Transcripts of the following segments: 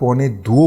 2.25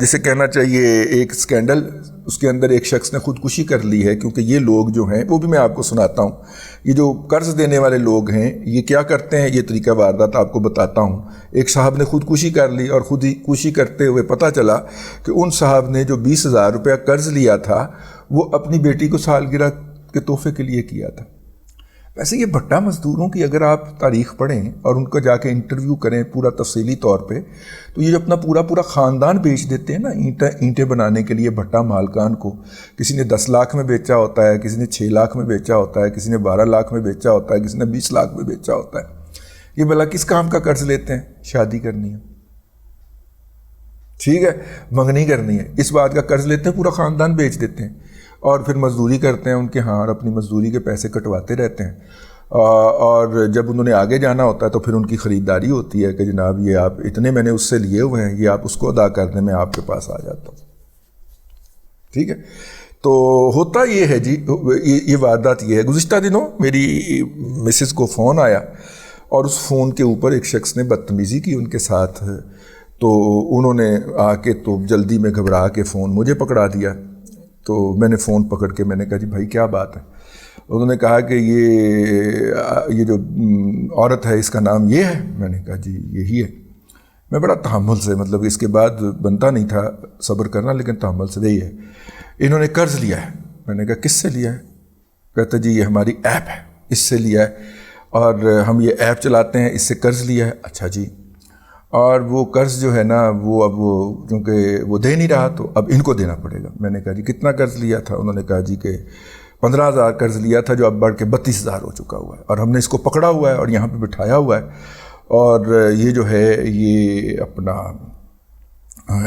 جسے کہنا چاہیے ایک اسکینڈل، اس کے اندر ایک شخص نے خودکشی کر لی ہے، کیونکہ یہ لوگ جو ہیں وہ بھی میں آپ کو سناتا ہوں. یہ جو قرض دینے والے لوگ ہیں یہ کیا کرتے ہیں، یہ طریقہ واردات آپ کو بتاتا ہوں. ایک صاحب نے خودکشی کر لی اور خودکشی کرتے ہوئے پتہ چلا کہ ان صاحب نے جو 20,000 روپیہ قرض لیا تھا وہ اپنی بیٹی کو سالگرہ کے تحفے کے لیے کیا تھا. ویسے یہ بھٹا مزدوروں کی اگر آپ تاریخ پڑھیں اور ان کا جا کے انٹرویو کریں پورا تفصیلی طور پہ، تو یہ جو اپنا پورا خاندان بیچ دیتے ہیں نا اینٹیں بنانے کے لیے بھٹا مالکان کو. کسی نے 10 لاکھ میں بیچا ہوتا ہے، کسی نے 6 لاکھ میں بیچا ہوتا ہے، کسی نے 12 لاکھ میں بیچا ہوتا ہے، کسی نے 20 لاکھ میں بیچا ہوتا ہے. یہ بھلا کس کام کا قرض لیتے ہیں؟ شادی کرنی ہے، ٹھیک ہے، منگنی کرنی ہے، اس بات کا قرض لیتے ہیں، پورا خاندان بیچ دیتے ہیں اور پھر مزدوری کرتے ہیں ان کے ہاں اور اپنی مزدوری کے پیسے کٹواتے رہتے ہیں. اور جب انہوں نے آگے جانا ہوتا ہے تو پھر ان کی خریداری ہوتی ہے کہ جناب یہ آپ اتنے میں نے اس سے لیے ہوئے ہیں، یہ آپ اس کو ادا کر دیں، میں آپ کے پاس آ جاتا ہوں. ٹھیک ہے، تو ہوتا یہ ہے جی، یہ واردات یہ ہے. گزشتہ دنوں میری مسز کو فون آیا اور اس فون کے اوپر ایک شخص نے بدتمیزی کی ان کے ساتھ. تو انہوں نے آ کے تو جلدی میں گھبرا کے فون مجھے پکڑا دیا. تو میں نے فون پکڑ کے میں نے کہا جی بھائی کیا بات ہے؟ انہوں نے کہا کہ یہ جو عورت ہے اس کا نام یہ ہے. میں نے کہا جی یہی ہے. میں بڑا تحمل سے، مطلب اس کے بعد بنتا نہیں تھا صبر کرنا، لیکن تحمل سے یہی ہے. انہوں نے قرض لیا ہے. میں نے کہا کس سے لیا ہے؟ کہتا جی یہ ہماری ایپ ہے اس سے لیا ہے اور ہم یہ ایپ چلاتے ہیں، اس سے قرض لیا ہے. اچھا جی. اور وہ قرض جو ہے نا وہ اب کیونکہ وہ دے نہیں رہا تو اب ان کو دینا پڑے گا. میں نے کہا جی کتنا قرض لیا تھا؟ انہوں نے کہا جی کہ 15,000 قرض لیا تھا جو اب بڑھ کے 32,000 ہو چکا ہوا ہے اور ہم نے اس کو پکڑا ہوا ہے اور یہاں پہ بٹھایا ہوا ہے اور یہ جو ہے یہ اپنا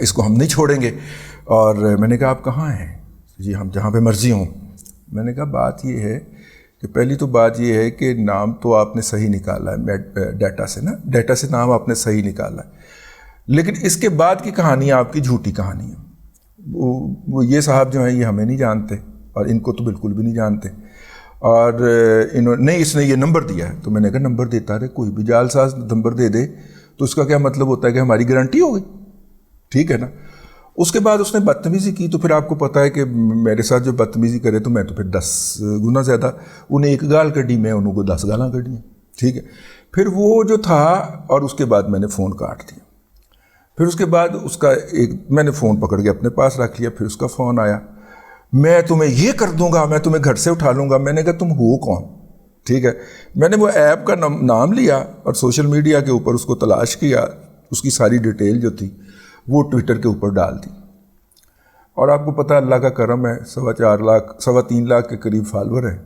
اس کو ہم نہیں چھوڑیں گے. اور میں نے کہا آپ کہاں ہیں؟ جی ہم جہاں پہ مرضی ہوں. میں نے کہا بات یہ ہے کہ پہلی تو بات یہ ہے کہ نام تو آپ نے صحیح نکالا ہے ڈیٹا سے نام آپ نے صحیح نکالا ہے، لیکن اس کے بعد کی کہانی آپ کی جھوٹی کہانی ہے. وہ یہ صاحب جو ہیں یہ ہمیں نہیں جانتے اور ان کو تو بالکل بھی نہیں جانتے. اور نہیں اس نے یہ نمبر دیا ہے. تو میں نے کہا نمبر دیتا رہے، کوئی بھی جعل ساز نمبر دے دے تو اس کا کیا مطلب ہوتا ہے کہ ہماری گارنٹی ہو گئی؟ ٹھیک ہے نا. اس کے بعد اس نے بدتمیزی کی. تو پھر آپ کو پتہ ہے کہ میرے ساتھ جو بدتمیزی کرے تو میں تو پھر 10 گنا زیادہ، انہیں 1 گال کڈی، میں انہوں کو 10 گالاں کڈی ہیں. ٹھیک ہے. پھر وہ جو تھا اور اس کے بعد میں نے فون کاٹ دیا. پھر اس کے بعد اس کا میں نے فون پکڑ کے اپنے پاس رکھ لیا. پھر اس کا فون آیا، میں تمہیں یہ کر دوں گا، میں تمہیں گھر سے اٹھا لوں گا. میں نے کہا تم ہو کون؟ ٹھیک ہے. میں نے وہ ایپ کا نام لیا اور سوشل میڈیا کے اوپر اس کو تلاش کیا، اس کی ساری ڈیٹیل جو تھی وہ ٹویٹر کے اوپر ڈال دی. اور آپ کو پتہ اللہ کا کرم ہے 3.25 لاکھ کے قریب فالور ہیں.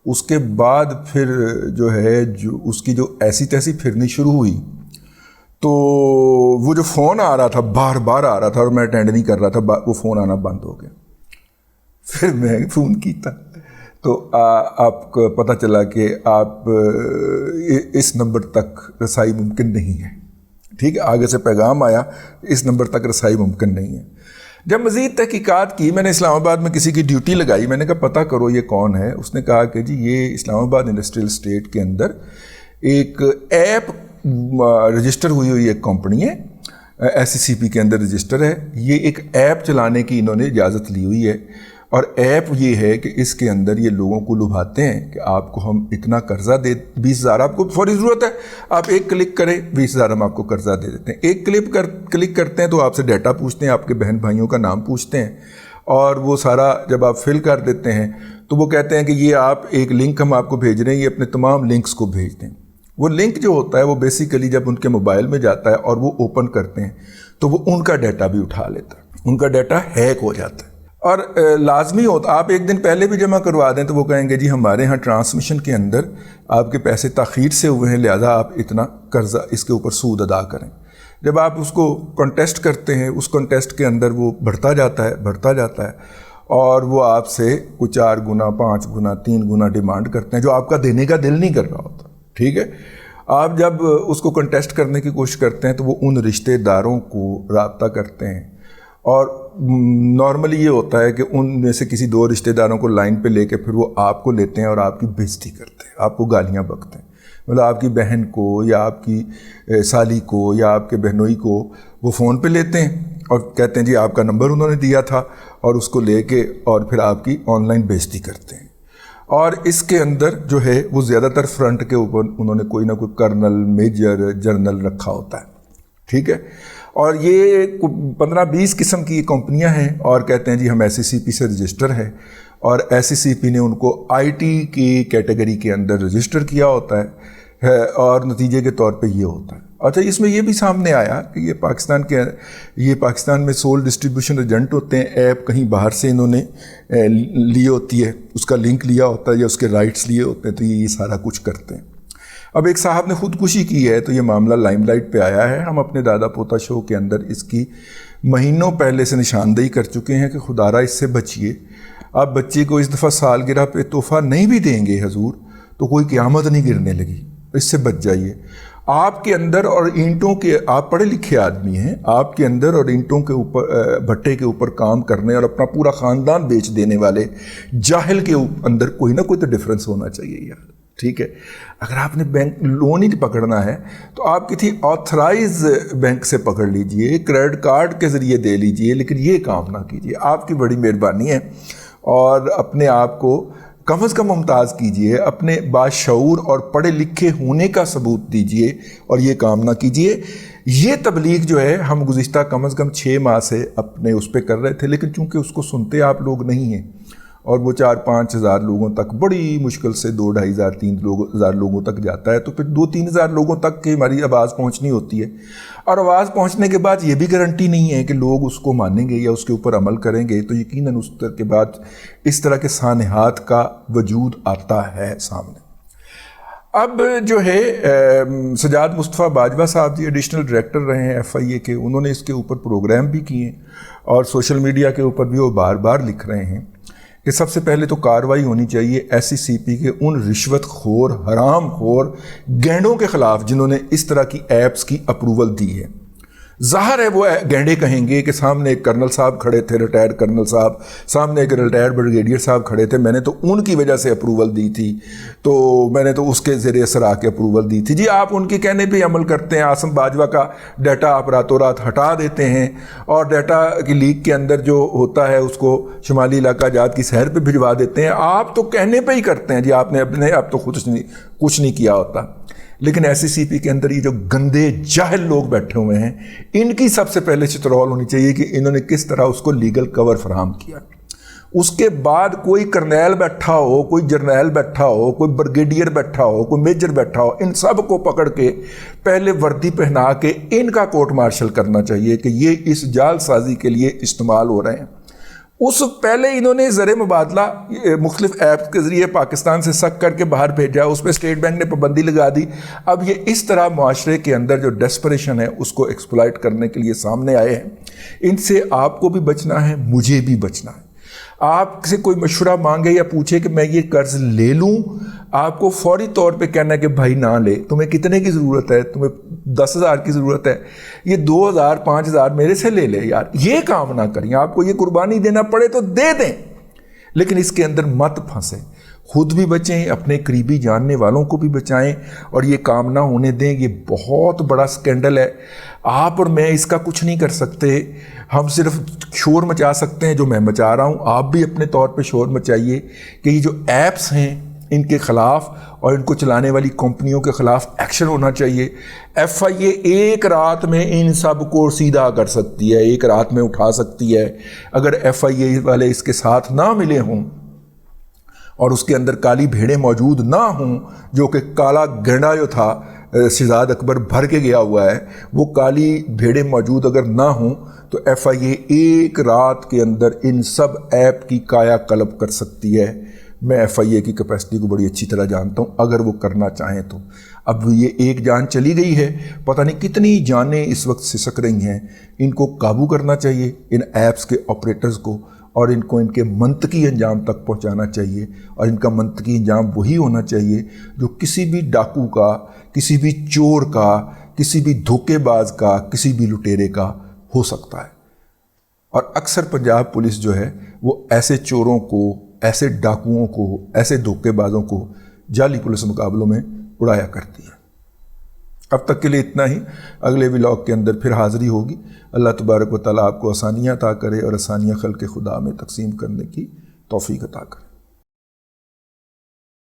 اس کے بعد پھر جو ہے اس کی جو ایسی تیسی پھرنی شروع ہوئی تو وہ جو فون آ رہا تھا بار آ رہا تھا اور میں اٹینڈ نہیں کر رہا تھا، وہ فون آنا بند ہو گیا. پھر میں فون کیتا تو آپ کو پتہ چلا کہ آپ اس نمبر تک رسائی ممکن نہیں ہے. ٹھیک ہے. آگے سے پیغام آیا اس نمبر تک رسائی ممکن نہیں ہے. جب مزید تحقیقات کی، میں نے اسلام آباد میں کسی کی ڈیوٹی لگائی. میں نے کہا پتہ کرو یہ کون ہے. اس نے کہا کہ جی یہ اسلام آباد انڈسٹریل اسٹیٹ کے اندر ایک ایپ رجسٹر ہوئی ایک کمپنی ہے، SCCP کے اندر رجسٹر ہے. یہ ایک ایپ چلانے کی انہوں نے اجازت لی ہوئی ہے اور ایپ یہ ہے کہ اس کے اندر یہ لوگوں کو لبھاتے ہیں کہ آپ کو ہم اتنا قرضہ دے 20,000 آپ کو فوری ضرورت ہے، آپ ایک کلک کریں 20,000 ہم آپ کو قرضہ دے دیتے ہیں. ایک کلک کرتے ہیں تو آپ سے ڈیٹا پوچھتے ہیں، آپ کے بہن بھائیوں کا نام پوچھتے ہیں اور وہ سارا جب آپ فل کر دیتے ہیں تو وہ کہتے ہیں کہ یہ آپ ایک لنک ہم آپ کو بھیج رہے ہیں، یہ اپنے تمام لنکس کو بھیج دیں. وہ لنک جو ہوتا ہے وہ بیسیکلی جب ان کے موبائل میں جاتا ہے اور وہ اوپن کرتے ہیں تو وہ ان کا ڈیٹا بھی اٹھا لیتا ہے، ان کا ڈیٹا ہیک ہو جاتا ہے. اور لازمی ہوتا آپ ایک دن پہلے بھی جمع کروا دیں تو وہ کہیں گے جی ہمارے ہاں ٹرانسمیشن کے اندر آپ کے پیسے تاخیر سے ہوئے ہیں، لہذا آپ اتنا قرضہ اس کے اوپر سود ادا کریں. جب آپ اس کو کنٹیسٹ کرتے ہیں اس کنٹیسٹ کے اندر وہ بڑھتا جاتا ہے اور وہ آپ سے کوئی 4 گنا 5 گنا 3 گنا ڈیمانڈ کرتے ہیں جو آپ کا دینے کا دل نہیں کر رہا ہوتا. ٹھیک ہے. آپ جب اس کو کنٹیسٹ کرنے کی کوشش کرتے ہیں تو وہ ان رشتہ داروں کو رابطہ کرتے ہیں اور نارملی یہ ہوتا ہے کہ ان میں سے کسی 2 رشتہ داروں کو لائن پہ لے کے پھر وہ آپ کو لیتے ہیں اور آپ کی بےزتی کرتے ہیں، آپ کو گالیاں بکتے ہیں. مطلب آپ کی بہن کو یا آپ کی سالی کو یا آپ کے بہنوئی کو وہ فون پہ لیتے ہیں اور کہتے ہیں جی آپ کا نمبر انہوں نے دیا تھا اور اس کو لے کے اور پھر آپ کی آن لائن بےعزتی کرتے ہیں. اور اس کے اندر جو ہے وہ زیادہ تر فرنٹ کے اوپر انہوں نے کوئی نہ کوئی کرنل، میجر، جنرل رکھا ہوتا ہے. ٹھیک ہے. اور یہ 15-20 قسم کی کمپنیاں ہیں اور کہتے ہیں جی ہم SCCP سے رجسٹر ہیں اور SCCP نے ان کو IT کی کیٹیگری کے اندر رجسٹر کیا ہوتا ہے اور نتیجے کے طور پہ یہ ہوتا ہے. اچھا اس میں یہ بھی سامنے آیا کہ یہ پاکستان میں سول ڈسٹریبیوشن ایجنٹ ہوتے ہیں. ایپ کہیں باہر سے انہوں نے لی ہوتی ہے، اس کا لنک لیا ہوتا ہے یا اس کے رائٹس لیے ہوتے ہیں، تو یہ سارا کچھ کرتے ہیں. اب ایک صاحب نے خودکشی کی ہے تو یہ معاملہ لائم لائٹ پہ آیا ہے. ہم اپنے دادا پوتا شو کے اندر اس کی مہینوں پہلے سے نشاندہی کر چکے ہیں کہ خدارہ اس سے بچیے. آپ بچے کو اس دفعہ سالگرہ پہ تحفہ نہیں بھی دیں گے حضور تو کوئی قیامت نہیں گرنے لگی، اس سے بچ جائیے. آپ کے اندر اور اینٹوں کے، آپ پڑھے لکھے آدمی ہیں، آپ کے اندر اور اینٹوں کے اوپر، بھٹے کے اوپر کام کرنے اور اپنا پورا خاندان بیچ دینے والے جاہل کے اندر کوئی نہ کوئی تو ڈفرینس ہونا چاہیے یار. ٹھیک ہے. اگر آپ نے بینک لون ہی پکڑنا ہے تو آپ کسی آتھرائز بینک سے پکڑ لیجئے، کریڈٹ کارڈ کے ذریعے دے لیجئے، لیکن یہ کام نہ کیجئے. آپ کی بڑی مہربانی ہے اور اپنے آپ کو کم از کم ممتاز کیجئے، اپنے باشعور اور پڑھے لکھے ہونے کا ثبوت دیجئے اور یہ کام نہ کیجئے. یہ تبلیغ جو ہے ہم گزشتہ کم از کم 6 ماہ سے اپنے اس پہ کر رہے تھے، لیکن چونکہ اس کو سنتے آپ لوگ نہیں ہیں اور وہ 4-5 ہزار لوگوں تک بڑی مشکل سے 2-2.5 ہزار 3 ہزار لوگوں تک جاتا ہے، تو پھر 2-3 ہزار لوگوں تک کی ہماری آواز پہنچنی ہوتی ہے. اور آواز پہنچنے کے بعد یہ بھی گارنٹی نہیں ہے کہ لوگ اس کو مانیں گے یا اس کے اوپر عمل کریں گے، تو یقیناً اس کے بعد اس طرح کے سانحات کا وجود آتا ہے سامنے. اب جو ہے سجاد مصطفیٰ باجوہ صاحب جی ایڈیشنل ڈائریکٹر رہے ہیں FIA کے، انہوں نے اس کے اوپر پروگرام بھی کیے اور سوشل میڈیا کے اوپر بھی وہ بار بار لکھ رہے ہیں کہ سب سے پہلے تو کارروائی ہونی چاہیے SCCP کے ان رشوت خور، حرام خور گینڈوں کے خلاف جنہوں نے اس طرح کی ایپس کی اپروول دی ہے. ظاہر ہے وہ گینڈے کہیں گے کہ سامنے ایک کرنل صاحب کھڑے تھے، ریٹائرڈ کرنل صاحب، سامنے ایک ریٹائرڈ بریگیڈیئر صاحب کھڑے تھے، میں نے تو ان کی وجہ سے اپروول دی تھی، تو میں نے تو اس کے زیر اثر آ کے اپروول دی تھی. جی آپ ان کے کہنے پہ عمل کرتے ہیں. عاصم باجوہ کا ڈیٹا آپ راتوں رات ہٹا دیتے ہیں اور ڈیٹا کی لیک کے اندر جو ہوتا ہے اس کو شمالی علاقہ جات کی سیر پہ بھجوا دیتے ہیں. آپ تو کہنے پہ ہی کرتے ہیں جی، آپ نے اپنے آپ تو خود کچھ نہیں کیا ہوتا. لیکن SCCP کے اندر یہ جو گندے جاہل لوگ بیٹھے ہوئے ہیں، ان کی سب سے پہلے چترول ہونی چاہیے کہ انہوں نے کس طرح اس کو لیگل کور فراہم کیا. اس کے بعد کوئی کرنیل بیٹھا ہو، کوئی جرنیل بیٹھا ہو، کوئی بریگیڈیئر بیٹھا ہو، کوئی میجر بیٹھا ہو، ان سب کو پکڑ کے پہلے وردی پہنا کے ان کا کورٹ مارشل کرنا چاہیے کہ یہ اس جال سازی کے لیے استعمال ہو رہے ہیں. اس پہلے انہوں نے زر مبادلہ مختلف ایپس کے ذریعے پاکستان سے سک کر کے باہر بھیجا، اس پہ اسٹیٹ بینک نے پابندی لگا دی. اب یہ اس طرح معاشرے کے اندر جو ڈیسپریشن ہے اس کو ایکسپلائٹ کرنے کے لیے سامنے آئے ہیں. ان سے آپ کو بھی بچنا ہے، مجھے بھی بچنا ہے. آپ سے کوئی مشورہ مانگے یا پوچھے کہ میں یہ قرض لے لوں، آپ کو فوری طور پہ کہنا ہے کہ بھائی نہ لے. تمہیں کتنے کی ضرورت ہے؟ تمہیں 10,000 کی ضرورت ہے، یہ 2,000 5,000 میرے سے لے لے یار. یہ کام نہ کریں. آپ کو یہ قربانی دینا پڑے تو دے دیں، لیکن اس کے اندر مت پھنسیں. خود بھی بچیں، اپنے قریبی جاننے والوں کو بھی بچائیں اور یہ کام نہ ہونے دیں. یہ بہت بڑا سکینڈل ہے. آپ اور میں اس کا کچھ نہیں کر سکتے. ہم صرف شور مچا سکتے ہیں جو میں مچا رہا ہوں. آپ بھی اپنے طور پہ شور مچائیے کہ یہ جو ایپس ہیں ان کے خلاف اور ان کو چلانے والی کمپنیوں کے خلاف ایکشن ہونا چاہیے. FIA ایک رات میں ان سب کو سیدھا کر سکتی ہے، ایک رات میں اٹھا سکتی ہے. اگر FIA والے اس کے ساتھ نہ ملے ہوں اور اس کے اندر کالی بھیڑیں موجود نہ ہوں، جو کہ کالا گینڈا جو تھا شہزاد اکبر بھر کے گیا ہوا ہے، وہ کالی بھیڑیں موجود اگر نہ ہوں تو FIA ایک رات کے اندر ان سب ایپ کی کایا کلب کر سکتی ہے. میں FIA کی کیپیسٹی کو بڑی اچھی طرح جانتا ہوں اگر وہ کرنا چاہیں تو. اب یہ ایک جان چلی گئی ہے، پتہ نہیں کتنی جانیں اس وقت سسک رہی ہیں. ان کو قابو کرنا چاہیے، ان ایپس کے آپریٹرز کو، اور ان کو ان کے منطقی انجام تک پہنچانا چاہیے. اور ان کا منطقی انجام وہی ہونا چاہیے جو کسی بھی ڈاکو کا، کسی بھی چور کا، کسی بھی دھوکے باز کا، کسی بھی لٹیرے کا ہو سکتا ہے. اور اکثر پنجاب پولیس جو ہے وہ ایسے چوروں کو، ایسے ڈاکوؤں کو، ایسے دھوکے بازوں کو جعلی پولیس مقابلوں میں اڑایا کرتی ہے. اب تک کے لیے اتنا ہی. اگلے ولاگ کے اندر پھر حاضری ہوگی. اللہ تبارک و تعالیٰ آپ کو آسانیاں عطا کرے اور آسانیاں خلق خدا میں تقسیم کرنے کی توفیق عطا کرے.